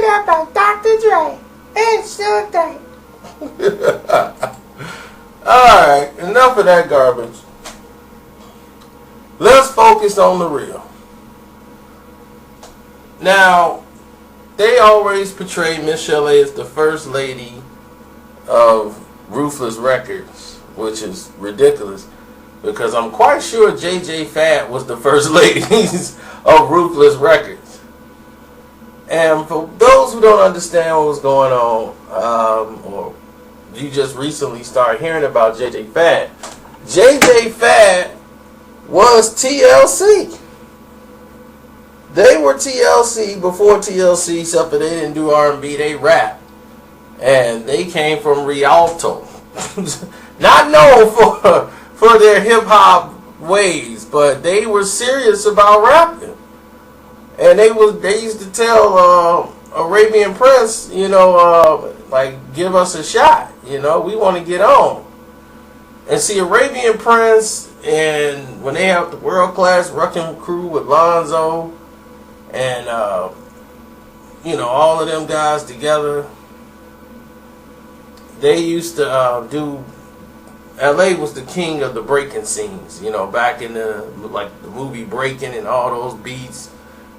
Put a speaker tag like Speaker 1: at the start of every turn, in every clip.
Speaker 1: out by Dr. Dre and Sure Thing.
Speaker 2: Alright, enough of that garbage. Let's focus on the real. Now, they always portray michel'le as the first lady of Ruthless Records, which is ridiculous because I'm quite sure j.j.fad was the first lady of Ruthless Records. And for those who don't understand what was going on, or you just recently started hearing about j.j.fad, j.j.fad was TLC. They were TLC before TLC, except that they didn't do R&B, they rap. And they came from Rialto. Not known for their hip-hop ways, but they were serious about rapping. And they used to tell Arabian Prince, like, give us a shot. We want to get on. And see, Arabian Prince, and when they have the world-class Wrecking Crew with Lonzo, and, all of them guys together, they used to do, LA was the king of the breaking scenes, back in the movie Breaking and all those beats.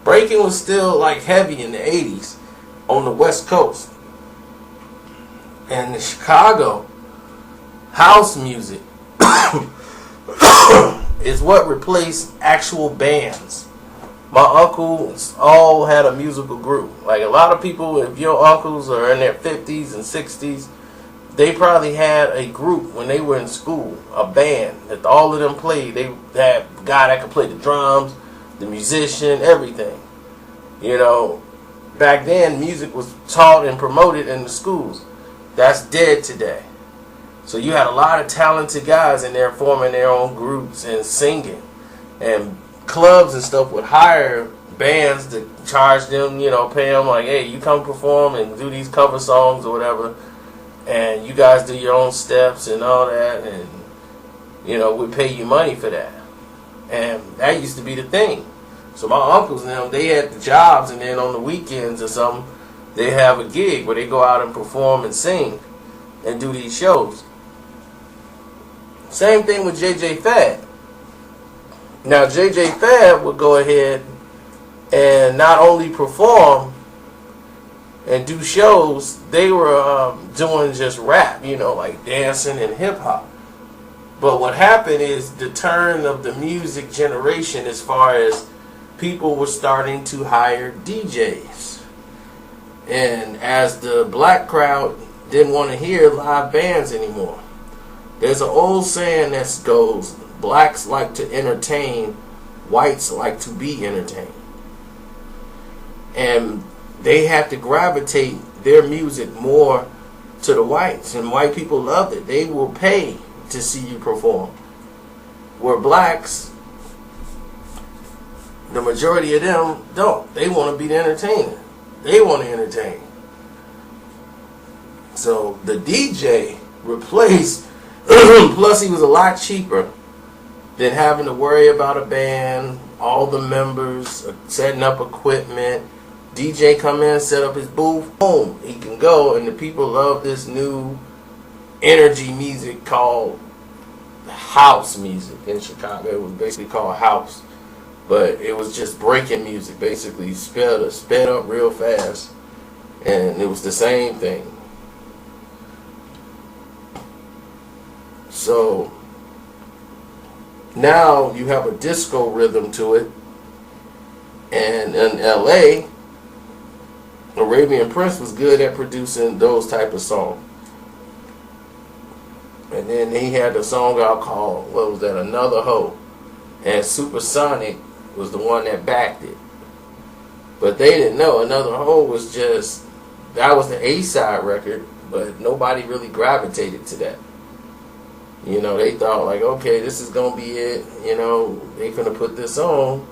Speaker 2: Breaking was still, heavy in the 80s on the West Coast. And the Chicago house music is what replaced actual bands. My uncles all had a musical group. Like a lot of people, if your uncles are in their 50s and 60s, they probably had a group when they were in school, a band that all of them played. They had a guy that could play the drums, the musician, everything. Back then music was taught and promoted in the schools. That's dead today. So you had a lot of talented guys in there forming their own groups and singing. And clubs and stuff would hire bands to charge them, pay them like, hey, you come perform and do these cover songs or whatever. And you guys do your own steps and all that. And, we'd pay you money for that. And that used to be the thing. So my uncles and them, they had the jobs, and then on the weekends or something, they have a gig where they go out and perform and sing and do these shows. Same thing with j.j.fad. Now, j.j.fad would go ahead and not only perform and do shows, they were doing just rap, like dancing and hip-hop. But what happened is the turn of the music generation as far as people were starting to hire DJs. And as the black crowd didn't want to hear live bands anymore, there's an old saying that goes, blacks like to entertain, whites like to be entertained. And they had to gravitate their music more to the whites, and white people loved it. They will pay to see you perform. Where blacks, the majority of them don't. They want to be the entertainer. They want to entertain. So the DJ replaced, plus he was a lot cheaper than having to worry about a band, all the members, setting up equipment. DJ come in, set up his booth, boom, he can go. And the people love this new energy music called house music in Chicago. It was basically called house, but it was just breaking music, basically sped up real fast, and it was the same thing. So now you have a disco rhythm to it, and in LA, Arabian Prince was good at producing those type of songs. And then he had a song out called, what was that, Another Hoe. And Supersonic was the one that backed it. But they didn't know Another Hoe was just, that was the A-side record, but nobody really gravitated to that. They thought like, okay, this is going to be it. They going to put this on.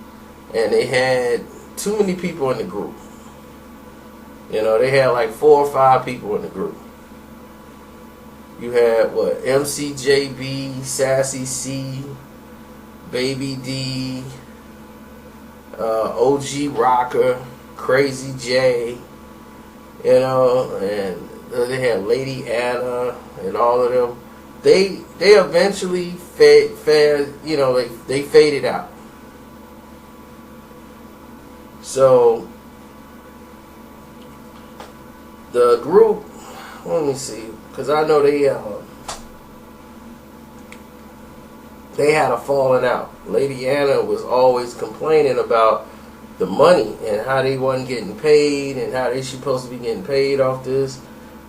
Speaker 2: And they had too many people in the group. They had like 4 or 5 people in the group. You had MCJB, Sassy C, Baby D, OG Rocker, Crazy J, you know, and they had Lady Anna and all of them. They eventually they faded out. So the group, let me see, because I know they had a falling out. Lady Anna was always complaining about the money and how they wasn't getting paid and how they supposed to be getting paid off this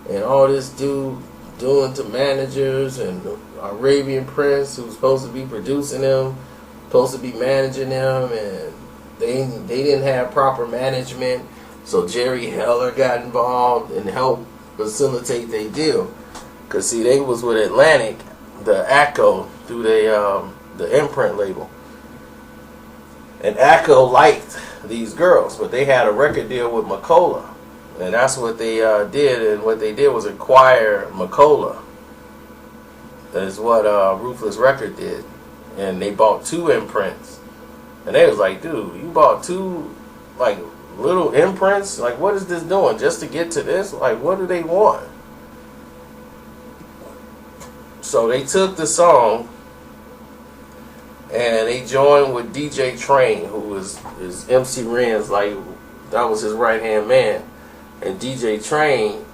Speaker 2: and all this dude doing to managers and the Arabian Prince who's supposed to be producing them, supposed to be managing them, and they didn't have proper management. So Jerry Heller got involved and helped facilitate their deal. Cause see, they was with Atlantic, the ACO, through the imprint label, and ACO liked these girls, but they had a record deal with michel'le, and that's what they did. And what they did was acquire michel'le. That's what Ruthless Record did, and they bought 2 imprints. And they was like, dude, you bought 2 like little imprints? Like, what is this doing just to get to this? Like, what do they want? So they took the song and they joined with DJ Train, who was MC Ren's, like, that was his right hand man. And DJ Train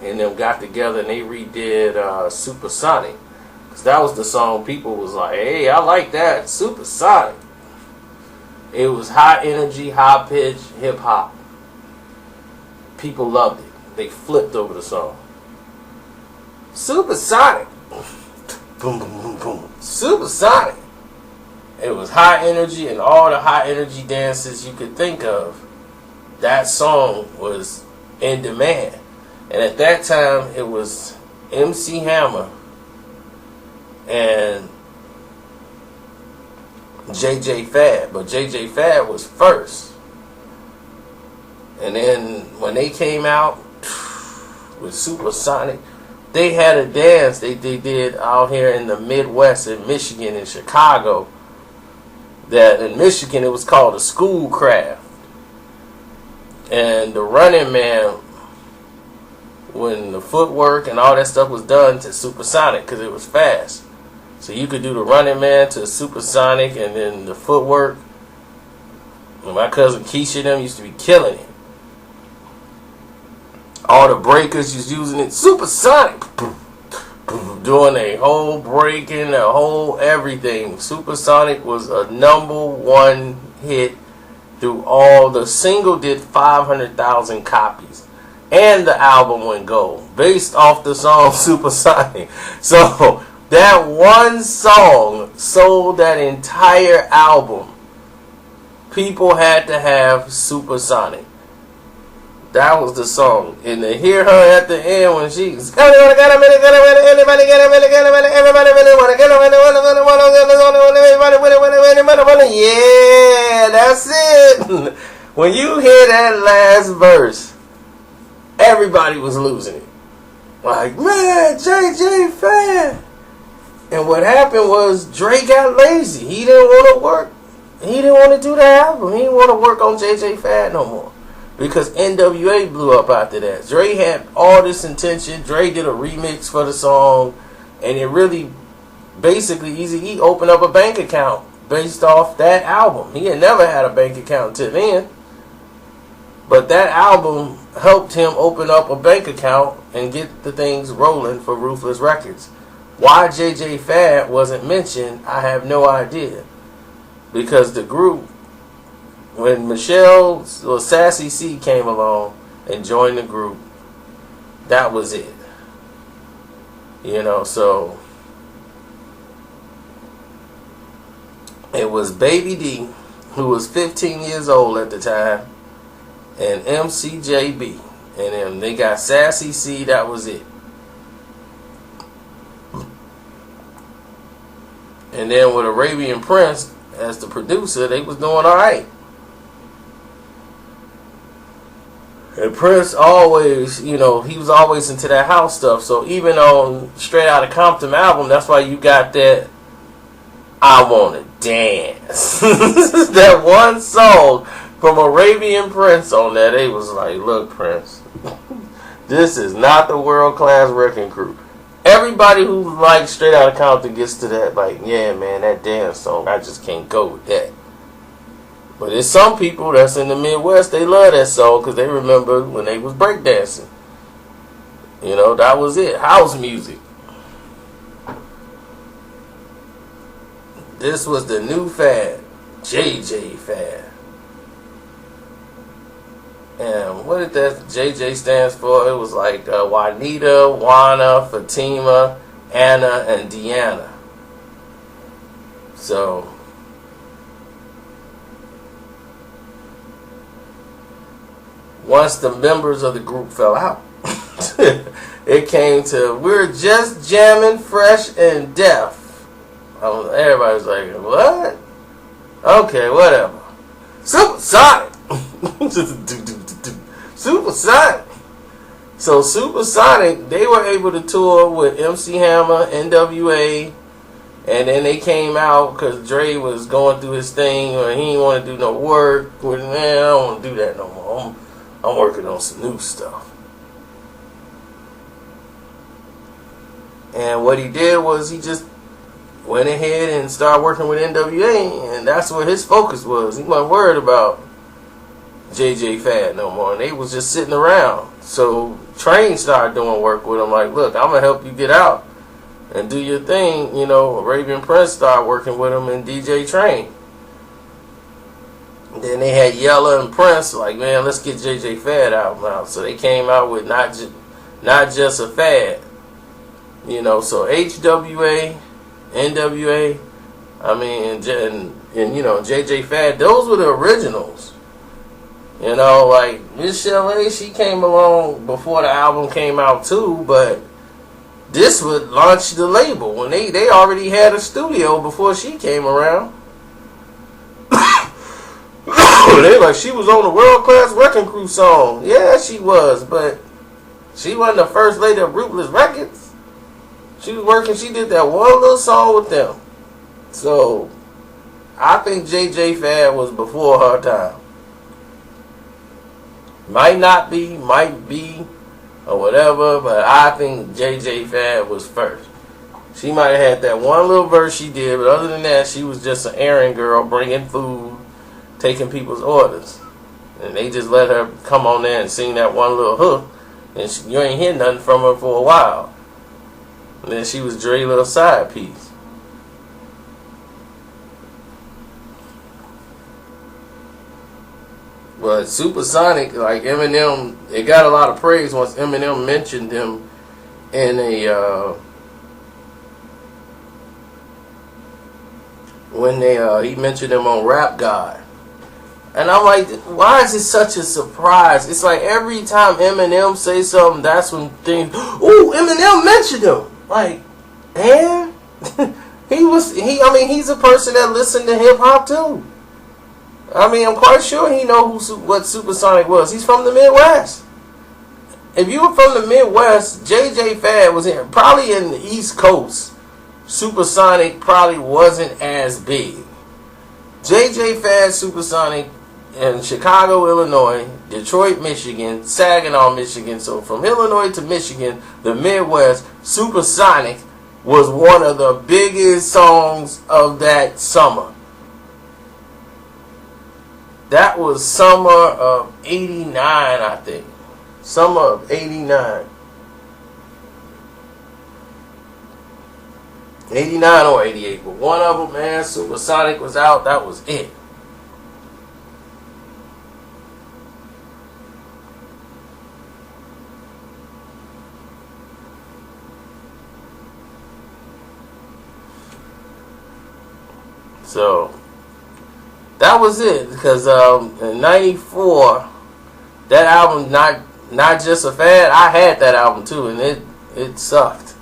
Speaker 2: and them got together and they redid Supersonic. Cause that was the song people was like, hey, I like that, Supersonic. It was high energy, high pitch, hip hop. People loved it. They flipped over the song. Supersonic. Boom, boom, boom, boom. Supersonic. It was high energy and all the high energy dances you could think of. That song was in demand. And at that time, it was MC Hammer and j.j.fad, but j.j.fad was first. And then when they came out with Supersonic, they had a dance they did out here in the Midwest, in Michigan and Chicago, that in Michigan it was called a Schoolcraft. And the Running Man, when the footwork and all that stuff was done to Supersonic, because it was fast. So you could do the Running Man to Supersonic, and then the footwork. And my cousin Keisha them used to be killing it. All the breakers was using it. Supersonic. Doing a whole breaking, a whole everything. Supersonic was a #1 hit through all. The single did 500,000 copies. And the album went gold. Based off the song Supersonic. So that one song sold that entire album. People had to have Supersonic. That was the song. And to hear her at the end when she's everybody yeah, that's it. When you hear that last verse, everybody was losing it. Like, man, j.j.fad. And what happened was Dre got lazy. He didn't want to work. He didn't want to do the album. He didn't want to work on j.j.fad no more. Because N.W.A. blew up after that. Dre had all this intention. Dre did a remix for the song. And it really, basically, Eazy-E opened up a bank account based off that album. He had never had a bank account until then. But that album helped him open up a bank account and get the things rolling for Ruthless Records. Why j.j.fad wasn't mentioned, I have no idea. Because the group, when Sassy C came along and joined the group, that was it. You know, so it was Baby D, who was 15 years old at the time, and MCJB. And then they got Sassy C, that was it. And then with Arabian Prince as the producer, they was doing alright. And Prince always, you know, he was always into that house stuff. So even on Straight Outta Compton album, that's why you got that I Wanna Dance. That one song from Arabian Prince on that. They was like, look, Prince, This is not the World Class Wrecking Crew. Everybody who likes Straight Outta Compton gets to that, like, yeah, man, that dance song, I just can't go with that. But there's some people that's in the Midwest, they love that song because they remember when they was breakdancing. You know, that was it. House music. This was the new fad, j.j.fad. And what did that JJ stands for? It was like Juanita, Juana, Fatima, Anna, and Deanna. So, once the members of the group fell out, it came to, we're just jamming fresh and deaf. Everybody's like, what? Okay, whatever. Supersonic. Supersonic. So Supersonic, they were able to tour with MC Hammer, N.W.A, and then they came out because Dre was going through his thing, or he didn't want to do no work. Man, I don't want to do that no more. I'm working on some new stuff. And what he did was he just went ahead and started working with N.W.A, and that's where his focus was. He wasn't worried about j.j.fad no more, and they was just sitting around. So Train started doing work with him, like, look, I'm gonna help you get out and do your thing. You know, Arabian Prince started working with him and DJ Train. And then they had Yella and Prince, like, man, let's get j.j.fad out. So they came out with not just a fad. You know, so H.W.A, N.W.A, I mean, and you know, j.j.fad, those were the originals. You know, like michel'le, she came along before the album came out too, but this would launch the label when they already had a studio before she came around. They like, she was on the World Class Wrecking Crew song. Yeah, she was, but she wasn't the first lady of Ruthless Records. She was working, she did that one little song with them. So I think j.j.fad was before her time. Might not be, might be, or whatever, but I think j.j.fad was first. She might have had that one little verse she did, but other than that, she was just an errand girl bringing food, taking people's orders. And they just let her come on there and sing that one little hook, and you ain't hear nothing from her for a while. And then she was Dre's little side piece. But Supersonic, like Eminem, it got a lot of praise once Eminem mentioned him in he mentioned him on Rap God. And I'm like, why is it such a surprise? It's like every time Eminem say something, that's when things, ooh, Eminem mentioned him. Like, man, he's a person that listened to hip hop too. I mean, I'm quite sure he knows what Supersonic was. He's from the Midwest. If you were from the Midwest, j.j.fad was here. Probably in the East Coast, Supersonic probably wasn't as big. j.j.fad, Supersonic in Chicago, Illinois, Detroit, Michigan, Saginaw, Michigan. So from Illinois to Michigan, the Midwest, Supersonic was one of the biggest songs of that summer. That was summer of 89, I think. Summer of 89. 89 or 88. But one of them, man, Supersonic was out. That was it. So that was it, because in '94, that album, not just a fad. I had that album too, and it sucked.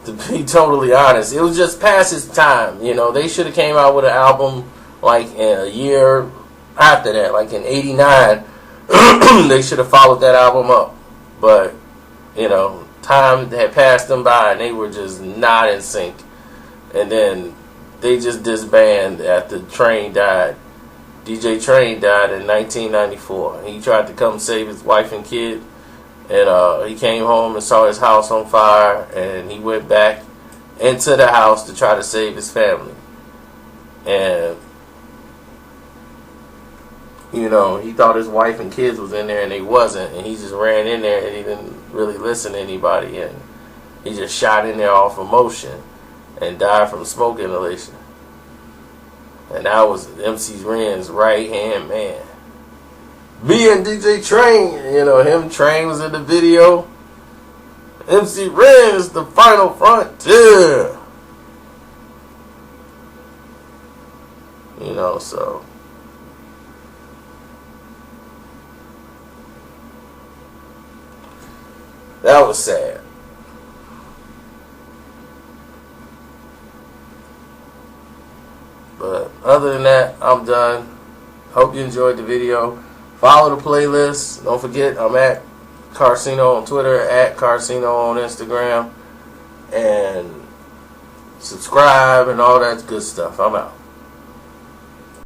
Speaker 2: To be totally honest, it was just past its time. You know, they should have came out with an album like in a year after that, like in '89. They should have followed that album up, but you know, time had passed them by, and they were just not in sync. And then they just disbanded after Train died. DJ Train died in 1994. He tried to come save his wife and kid, And he came home and saw his house on fire, and he went back into the house to try to save his family. And you know, he thought his wife and kids was in there, and they wasn't, and he just ran in there, and he didn't really listen to anybody, and he just shot in there off emotion and died from smoke inhalation. And that was MC Ren's right hand man. Me and DJ Train, you know, him Train was in the video. MC Ren is the final frontier. You know, so that was sad. But other than that, I'm done. Hope you enjoyed the video. Follow the playlist. Don't forget, I'm at Carcino on Twitter, at Carcino on Instagram. And subscribe and all that good stuff. I'm out.